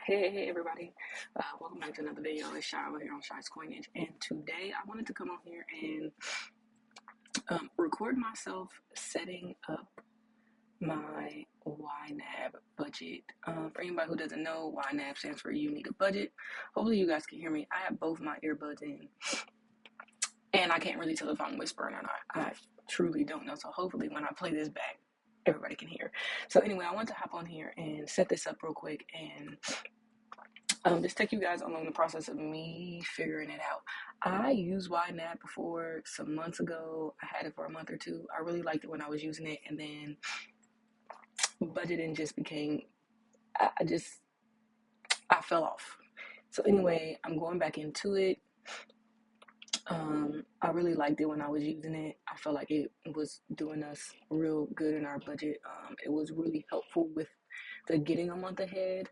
Hey everybody, welcome back to another video. It's Shy over here on Shy's Coinage, and today I wanted to come on here and record myself setting up my Ynab budget. For anybody who doesn't know, Ynab stands for You Need a Budget. Hopefully you guys can hear me. I have both my earbuds in, and I can't really tell if I'm whispering or not. I truly don't know, so hopefully when I play this back, everybody can hear. So anyway, I want to hop on here and set this up real quick and just take you guys along the process of me figuring it out. I used Ynab before some months ago. I had it for a month or two. I really liked it when I was using it, and then budgeting just became, I fell off. So anyway, I'm going back into it. I really liked it when I was using it. I felt like it was doing us real good in our budget. It was really helpful with the getting a month ahead.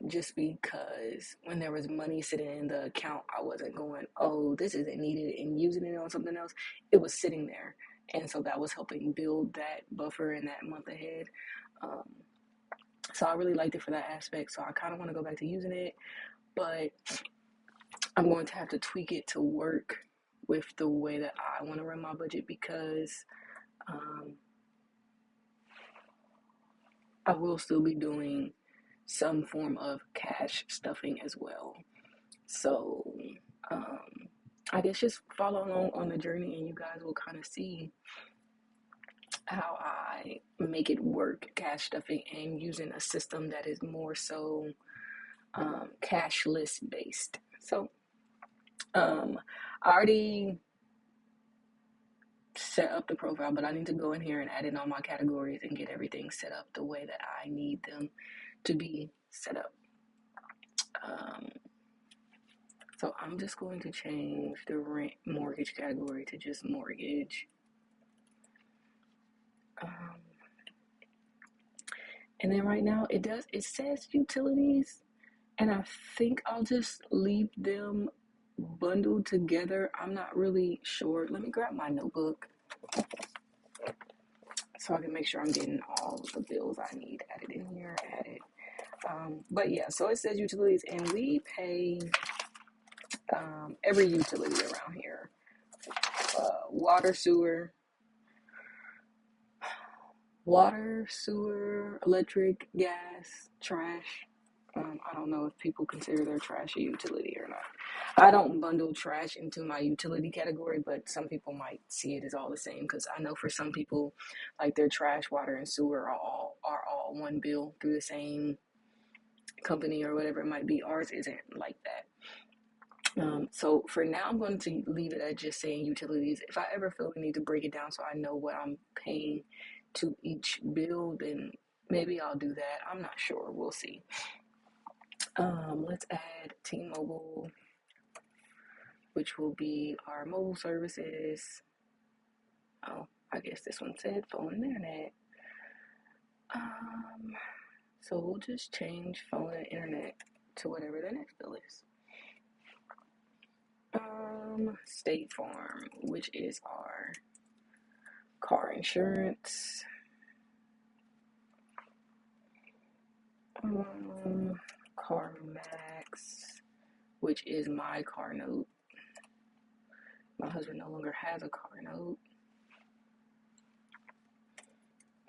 Just because when there was money sitting in the account, I wasn't going, oh, this isn't needed, and using it on something else. It was sitting there. And so that was helping build that buffer in that month ahead. So I really liked it for that aspect. So I kind of want to go back to using it, but I'm going to have to tweak it to work with the way that I want to run my budget because I will still be doing some form of cash stuffing as well. So I guess just follow along on the journey and you guys will kind of see how I make it work, cash stuffing, and using a system that is more so cashless based. So I already set up the profile, but I need to go in here and add in all my categories and get everything set up the way that I need them to be set up. So I'm just going to change the rent mortgage category to just mortgage. And then right now it says utilities, and I think I'll just leave them bundled together. I'm not really sure. Let me grab my notebook so I can make sure I'm getting all the bills I need added in here, but yeah, so it says utilities, and we pay every utility around here. Water, sewer, electric, gas, trash. I don't know if people consider their trash a utility or not. I don't bundle trash into my utility category, but some people might see it as all the same because I know for some people, like their trash, water, and sewer are all one bill through the same company or whatever it might be. Ours isn't like that. So for now, I'm going to leave it at just saying utilities. If I ever feel the need to break it down so I know what I'm paying to each bill, then maybe I'll do that. I'm not sure. We'll see. Let's add T-Mobile, which will be our mobile services. Oh, I guess this one said phone and internet. So we'll just change phone and internet to whatever the next bill is. State Farm, which is our car insurance. Car Max, which is my car note. My husband no longer has a car note.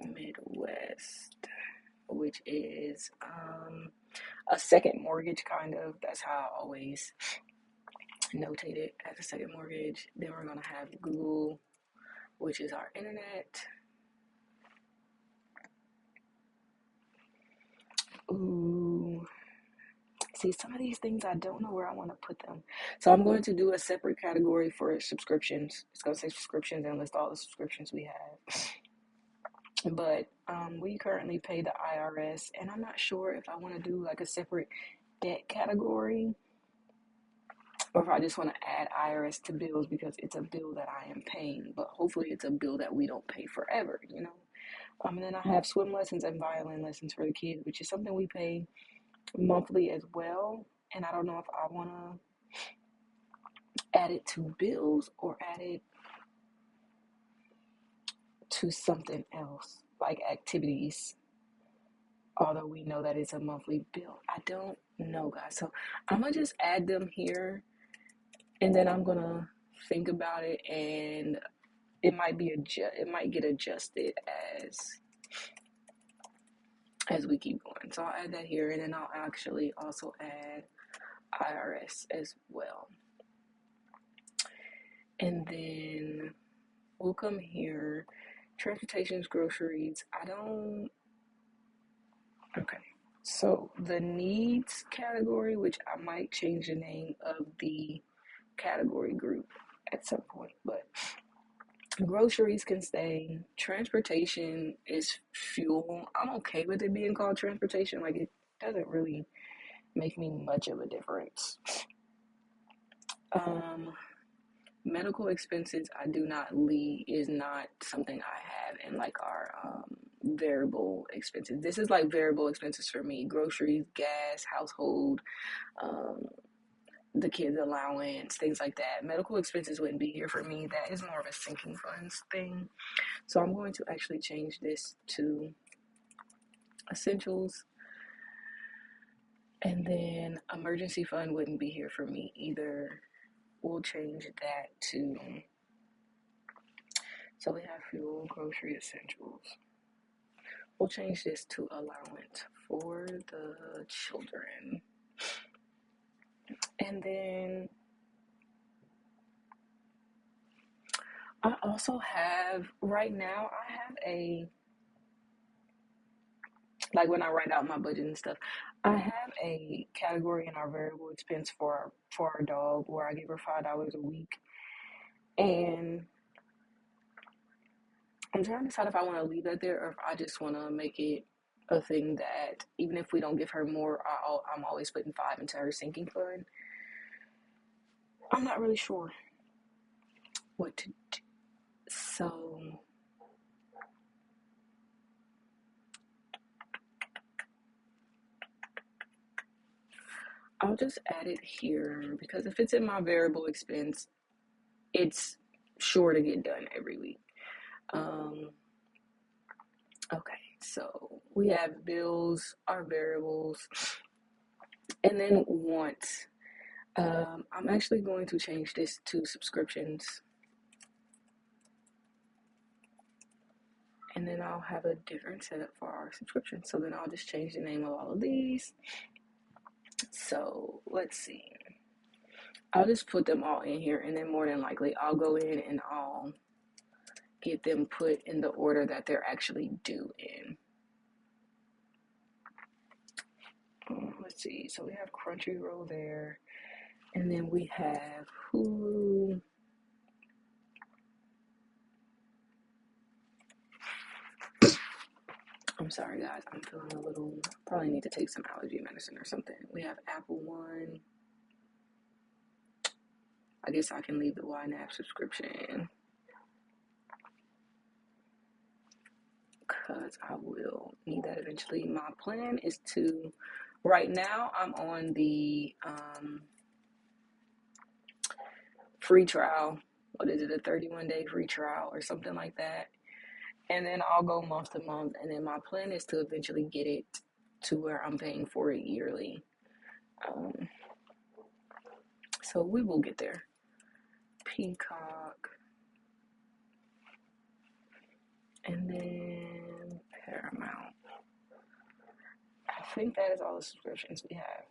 Midwest, which is a second mortgage, kind of. That's how I always notate it, as a second mortgage. Then we're going to have Google, which is our internet. Ooh. See, some of these things I don't know where I want to put them. So I'm going to do a separate category for subscriptions. It's going to say subscriptions and list all the subscriptions we have. But we currently pay the IRS, and I'm not sure if I want to do like a separate debt category or if I just want to add IRS to bills because it's a bill that I am paying, but hopefully it's a bill that we don't pay forever, you know. And then I have swim lessons and violin lessons for the kids, which is something we pay monthly as well. And I don't know if I want to add it to bills or add it to something else like activities. although we know that it's a monthly bill. I don't know, guys. So I'm gonna just add them here, and then I'm gonna think about it, and it might get adjusted as we keep going. So I'll add that here, and then I'll actually also add IRS as well. And then we'll come here, transportations, groceries. Okay. So the needs category, which I might change the name of the category group at some point, but groceries can stay. Transportation is fuel. I'm okay with it being called transportation. Like, it doesn't really make me much of a difference. Um, Medical expenses, I do not leave, is not something I have in like our variable expenses. This is like variable expenses for me: groceries, gas, household, um, the kids' allowance, things like that. Medical expenses wouldn't be here for me. That is more of a sinking funds thing. So I'm going to actually change this to essentials. And then emergency fund wouldn't be here for me either. We'll change that to, so we have fuel, grocery, essentials. We'll change this to allowance for the children. And then I also have, right now, I have like when I write out my budget and stuff, I have a category in our variable expense for our dog where I give her $5 a week. And I'm trying to decide if I want to leave that there or if I just want to make it a thing that even if we don't give her more, I'm always putting 5 into her sinking fund. I'm not really sure what to do. So I'll just add it here because if it's in my variable expense, it's sure to get done every week. Okay, so we have bills, our variables, and then wants. I'm actually going to change this to subscriptions. And then I'll have a different setup for our subscriptions. So then I'll just change the name of all of these. So let's see. I'll just put them all in here, and then more than likely I'll go in and I'll get them put in the order that they're actually due in. Let's see. So we have Crunchyroll there, and then we have Hulu. I'm sorry, guys. I'm feeling a little. Probably need to take some allergy medicine or something. We have Apple One. I guess I can leave the Ynab subscription because I will need that eventually. My plan is to. Right now, I'm on the free trial. What is it? A 31-day free trial or something like that. And then I'll go month to month. And then my plan is to eventually get it to where I'm paying for it yearly. So we will get there. Peacock. And then Paramount. I think that is all the subscriptions we have.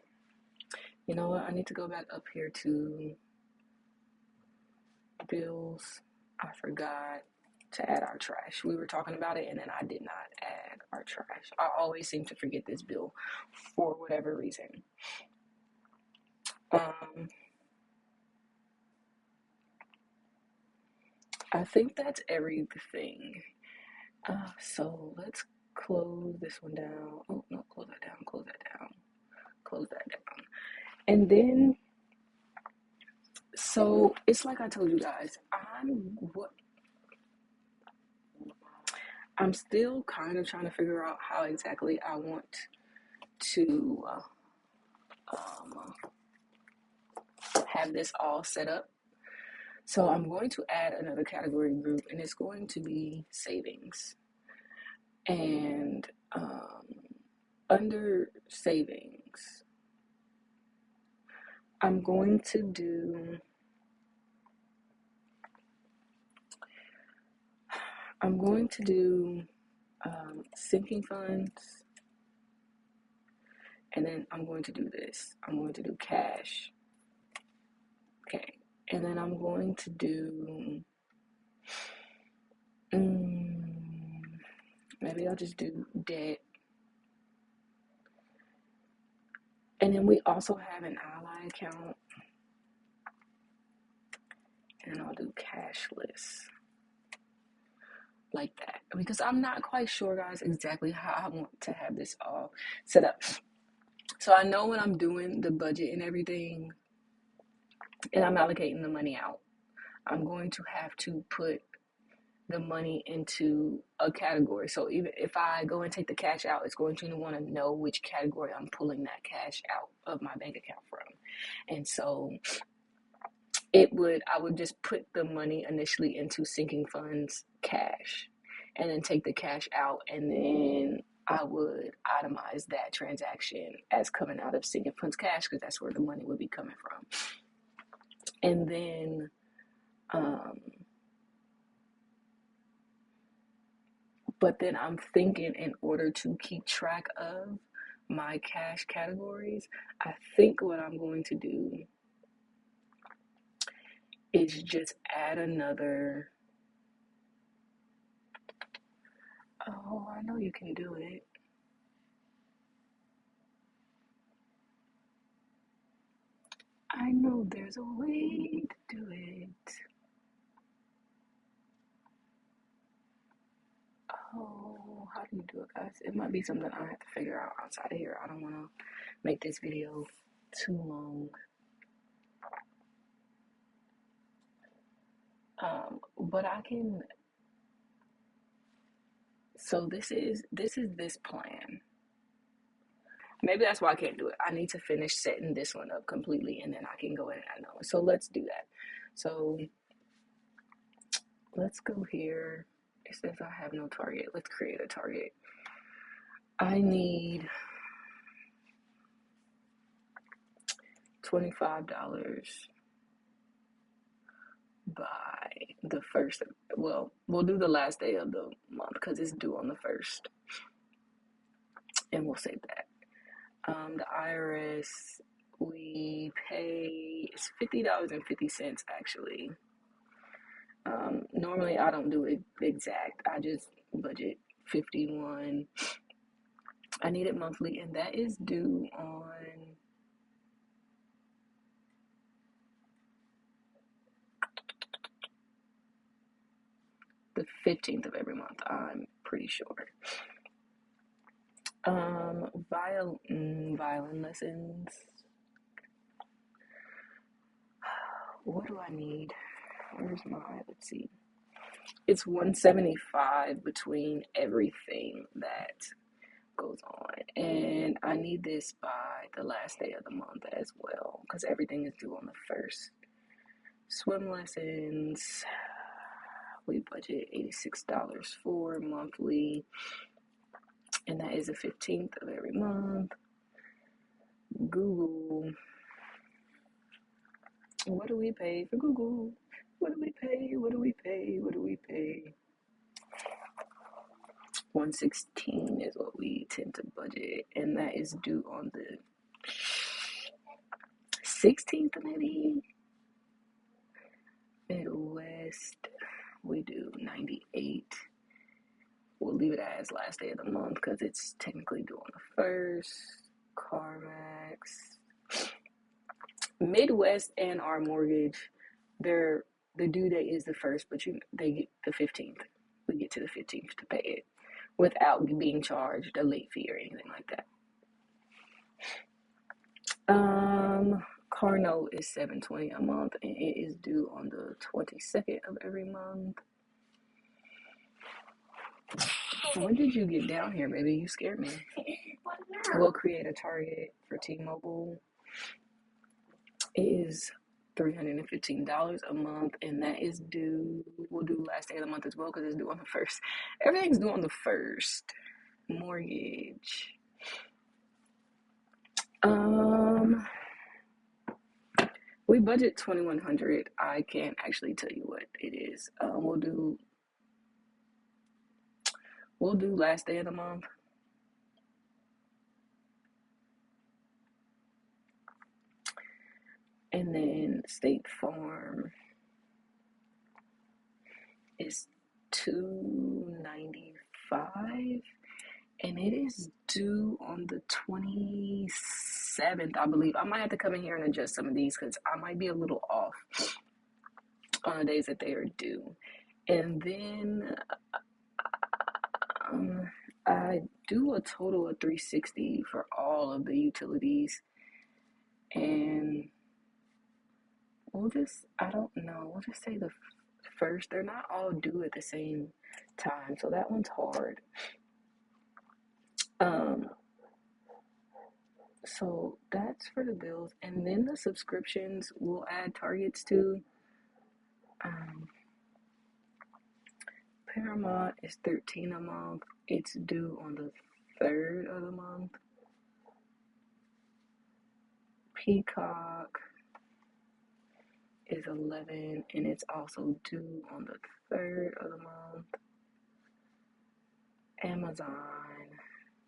You know what? I need to go back up here to bills. I forgot to add our trash. We were talking about it and then I did not add our trash. I always seem to forget this bill for whatever reason. I think that's everything. So let's close this one down. Oh, no, close that down, close that down, close that down. And then, so it's like I told you guys, I'm still kind of trying to figure out how exactly I want to have this all set up. So I'm going to add another category group, and it's going to be savings. And under savings, I'm going to do sinking funds, and then I'm going to do this. I'm going to do cash. Okay. And then I'm going to do, maybe I'll just do debt. And then we also have an ally account. And I'll do cashless. Like that. Because I'm not quite sure, guys, exactly how I want to have this all set up. So I know when I'm doing the budget and everything, and I'm allocating the money out, I'm going to have to put the money into a category. So even if I go and take the cash out, it's going to want to know which category I'm pulling that cash out of my bank account from. And so I would just put the money initially into sinking funds cash, and then take the cash out, and then I would itemize that transaction as coming out of sinking funds cash, because that's where the money would be coming from. And then but then I'm thinking, in order to keep track of my cash categories, I think what I'm going to do is just add another. Oh, I know you can do it. I know there's a way to do it. Oh, how do you do it, guys? It might be something I have to figure out outside of here. I don't want to make this video too long. But I can. So this is this plan. Maybe that's why I can't do it. I need to finish setting this one up completely, and then I can go in and add another one. So let's do that. So let's go here. It says I have no target. Let's create a target. I need $25 by the first. Well, we'll do the last day of the month because it's due on the first, and we'll save that. The IRS, we pay, it's $50.50 actually. Normally I don't do it exact. I just budget 51. I need it monthly, and that is due on the 15th of every month, I'm pretty sure. Violin lessons. What do I need? Where's my, let's see. It's $175 between everything that goes on, and I need this by the last day of the month as well, because everything is due on the first. Swim lessons, we budget $86 for monthly, and that is the 15th of every month. Google, what do we pay for Google? What do we pay? What do we pay? What do we pay? 116 is what we tend to budget, and that is due on the 16th, maybe. Midwest, we do 98. We'll leave it as last day of the month because it's technically due on the first. CarMax, Midwest, and our mortgage, the due date is the first, but they get the 15th. We get to the 15th to pay it without being charged a late fee or anything like that. Car note is $720 a month, and it is due on the 22nd of every month. When did you get down here, baby? You scared me. We'll create a target for T-Mobile. It is $315 a month, and that is due. We'll do last day of the month as well because it's due on the first. Everything's due on the first. Mortgage. We budget 2,100. I can't actually tell you what it is. We'll do last day of the month, and then State Farm is 295, and it is due on the 27th, I believe. I might have to come in here and adjust some of these because I might be a little off on the days that they are due. And then I do a total of 360 for all of the utilities, and I don't know, we'll just say the first. They're not all due at the same time, so that one's hard. Um, so that's for the bills, and then the subscriptions we'll add targets to. Um, Paramount is 13 a month. It's due on the 3rd of the month. Peacock is 11, and it's also due on the 3rd of the month. Amazon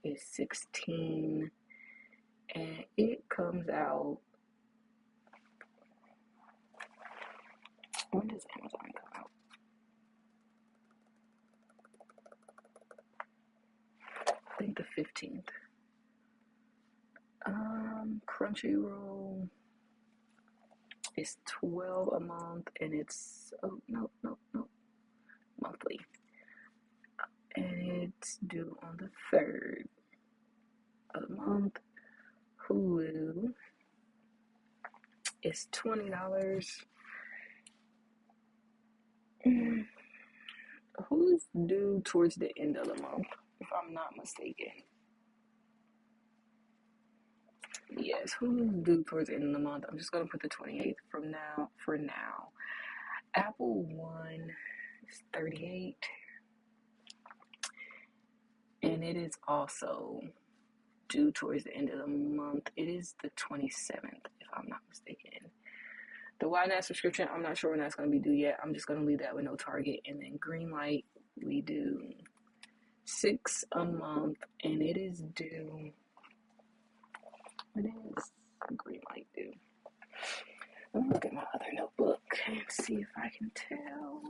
is 16, and it comes out. When does Amazon come out? I think the 15th. Crunchyroll is 12 a month, and it's monthly, and it's due on the 3rd of the month. Hulu is $20. Hulu's due towards the end of the month, if I'm not mistaken. Yes, Hulu's due towards the end of the month. I'm just gonna put the 28th from now for now. Apple One is 38, and it is also due towards the end of the month. It is the 27th, if I'm not mistaken. The YNAB subscription, I'm not sure when that's going to be due yet. I'm just going to leave that with no target. And then Greenlight, we do $6 a month, and it is due. When is Greenlight due? Let me look at my other notebook and see if I can tell.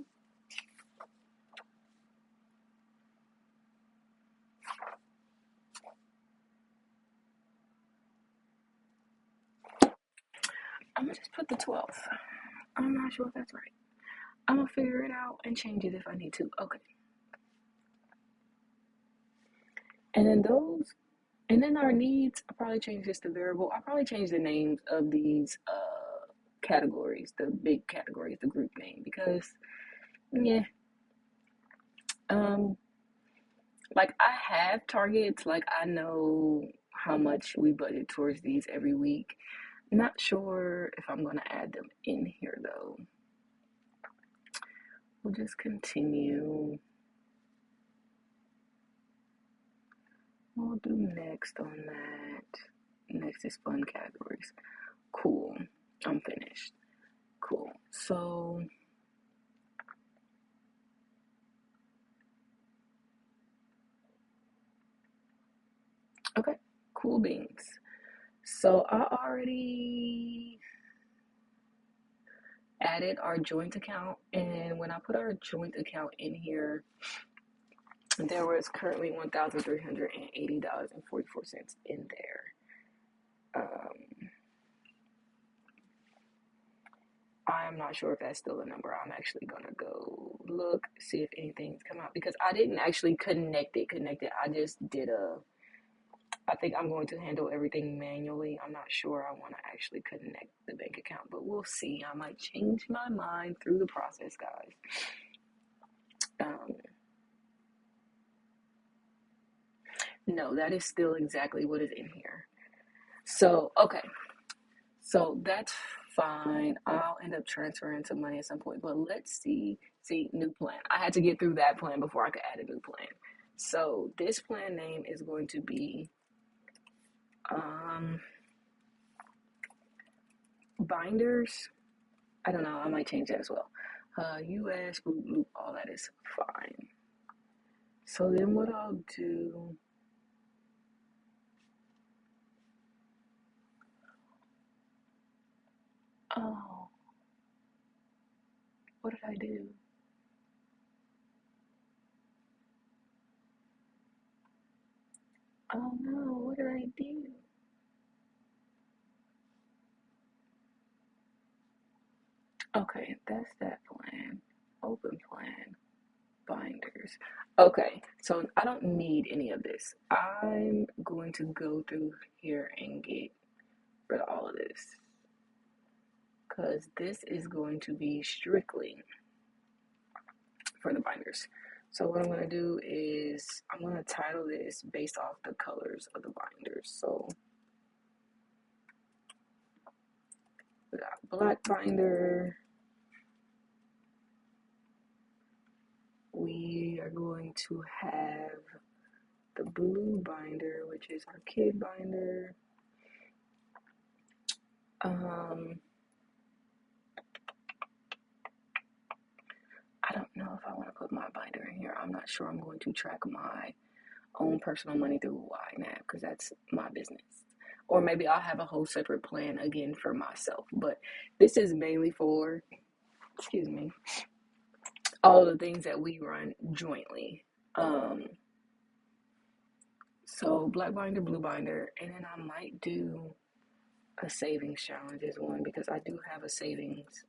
I'm going to just put the 12th. I'm not sure if that's right. I'm going to figure it out and change it if I need to. Okay. And then our needs, I'll probably change this to variable. I'll probably change the names of these categories, the big categories, the group name, because yeah. Like I have targets, like I know how much we budget towards these every week. Not sure if I'm gonna add them in here though. We'll just continue. We'll do next on that. Next is fun categories. Cool. I'm finished. Cool. So okay, cool beans. So I already added our joint account, and when I put our joint account in here, there was currently $1,380.44 in there. I'm not sure if that's still a number. I'm actually gonna go look, see if anything's come out, because I didn't actually connect it. I just did I think I'm going to handle everything manually. I'm not sure I want to actually connect the bank account, but we'll see. I might change my mind through the process, guys. No, that is still exactly what is in here. So, okay. So that's fine. I'll end up transferring some money at some point, but let's see. See, new plan. I had to get through that plan before I could add a new plan. So this plan name is going to be Binders, I don't know, I might change that as well. US, group loop, all that is fine. So then what I'll do, oh, what did I do? Oh no, what did I do? Okay, that's that plan. Open plan, binders. Okay, so I don't need any of this. I'm going to go through here and get rid of all of this because this is going to be strictly for the binders. So what I'm going to do is I'm going to title this based off the colors of the binders. So we got black binder. We are going to have the blue binder, which is our kid binder. I don't know if I want to put my binder in here. I'm not sure I'm going to track my own personal money through Ynab because that's my business. Or maybe I'll have a whole separate plan again for myself. But this is mainly for, excuse me, all the things that we run jointly. So black binder, blue binder, and then I might do a savings challenges one because I do have a savings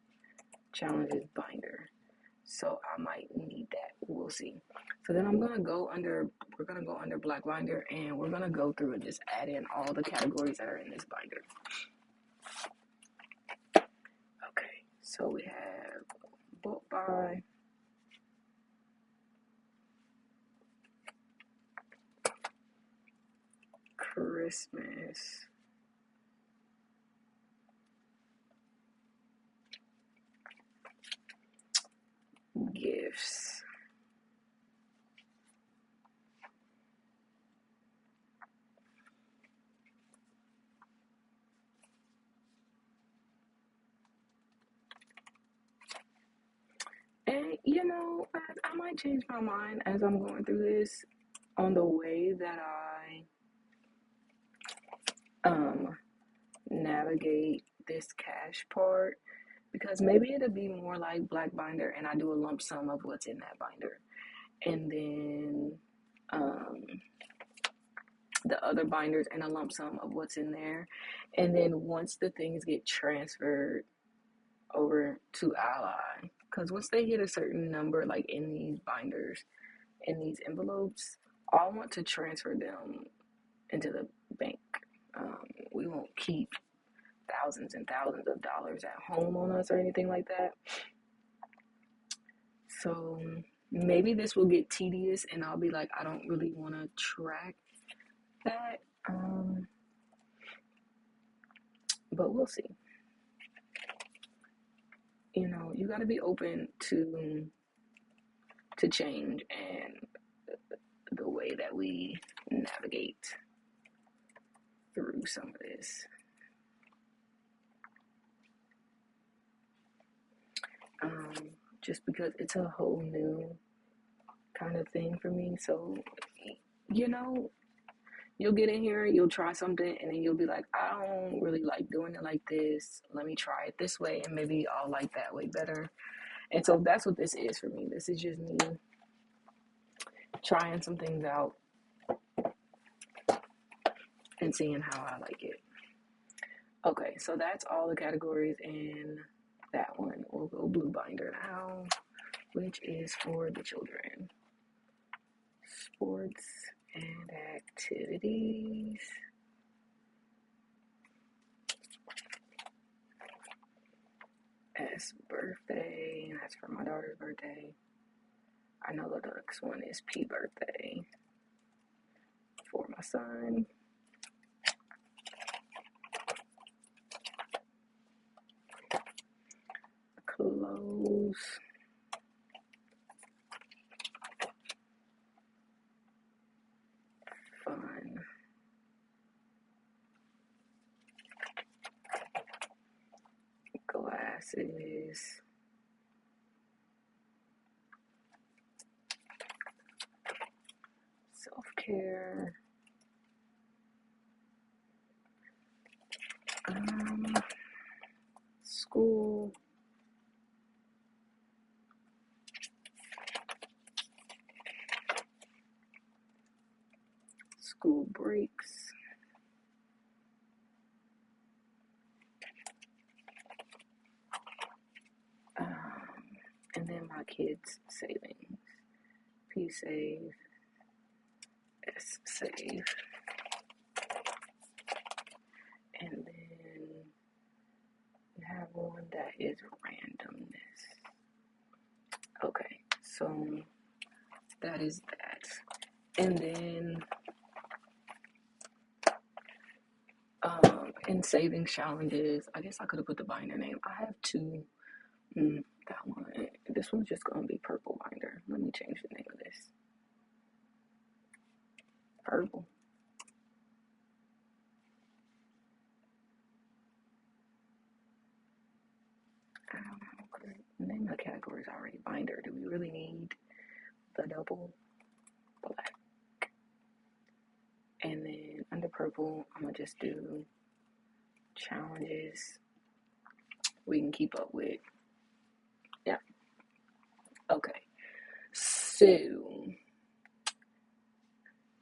challenges binder. So I might need that. We'll see. So then we're gonna go under black binder and we're gonna go through and just add in all the categories that are in this binder. Okay, so we have bulk buy, Christmas, gifts, and I might change my mind as I'm going through this on the way that I navigate this cash part because maybe it'll be more like black binder and I do a lump sum of what's in that binder and then um, the other binders and a lump sum of what's in there, and then once the things get transferred over to Ally, because once they hit a certain number like in these binders, in these envelopes, I want to transfer them into the bank. We won't keep thousands and thousands of dollars at home on us or anything like that. So maybe this will get tedious and I'll be like, I don't really want to track that. But we'll see. You got to be open to change and the way that we navigate through some of this. Just because it's a whole new kind of thing for me. So, you'll get in here, you'll try something, and then you'll be like, I don't really like doing it like this. Let me try it this way, and maybe I'll like that way better. And so that's what this is for me. This is just me trying some things out and seeing how I like it. Okay, so that's all the categories in that one. We'll go blue binder now, which is for the children. Sports and activities. S birthday, and that's for my daughter's birthday. I know the next one is P birthday for my son. Clothes. Fun. is self-care, school, school breaks, and then my kids' savings. P save, S save, and then you have one that is randomness. Okay, so that is that. And then in savings challenges, I guess I could have put the binder name. I have two. That one. This one's just gonna be purple binder. Let me change the name of this. Purple. I don't know, because the name of the category is already binder. Do we really need the double black? And then under purple, I'm gonna just do challenges we can keep up with. Yeah. Okay. So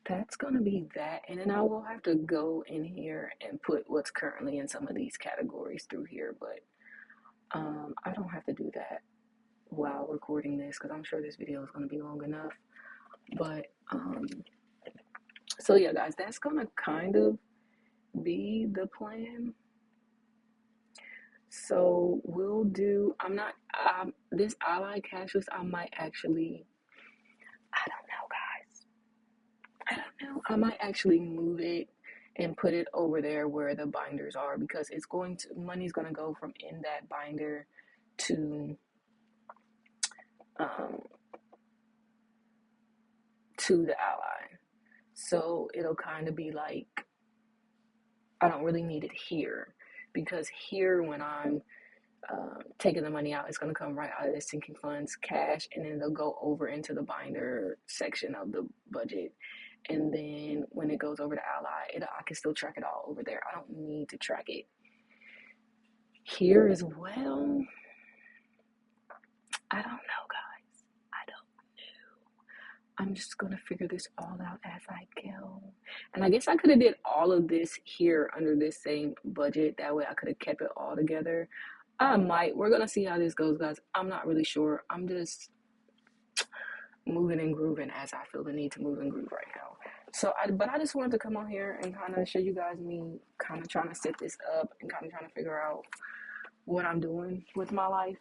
that's gonna be that. And then I will have to go in here and put what's currently in some of these categories through here, but I don't have to do that while recording this because I'm sure this video is going to be long enough. But so yeah, guys, that's going to kind of be the plan. So we'll do, I'm not, this ally cash list, I might actually, I don't know, guys. I don't know. I might actually move it and put it over there where the binders are because it's going to, money's going to go from in that binder to the ally. So it'll kind of be like, I don't really need it here because here when I'm taking the money out, it's going to come right out of the sinking funds cash, and then it'll go over into the binder section of the budget. And then when it goes over to ally, I can still track it all over there. I don't need to track it here as well. I don't know, guys. I don't know. I'm just gonna figure this all out as I go. And I guess I could have did all of this here under this same budget. That way I could have kept it all together. I might. We're gonna see how this goes, guys. I'm not really sure. I'm just moving and grooving as I feel the need to move and groove right now. So, but I just wanted to come on here and kind of show you guys me kind of trying to set this up and kind of trying to figure out what I'm doing with my life.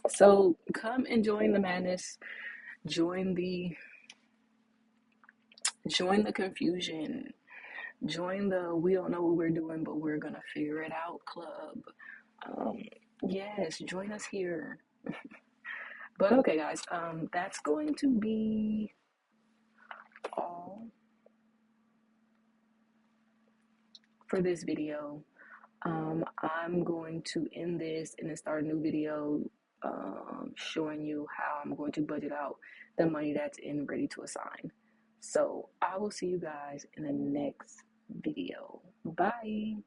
So come and join the madness. Join the confusion. Join the we don't know what we're doing, but we're gonna figure it out club. Yes, join us here. But okay, guys, that's going to be all for this video. I'm going to end this and then start a new video showing you how I'm going to budget out the money that's in ready to assign. So I will see you guys in the next video. Bye.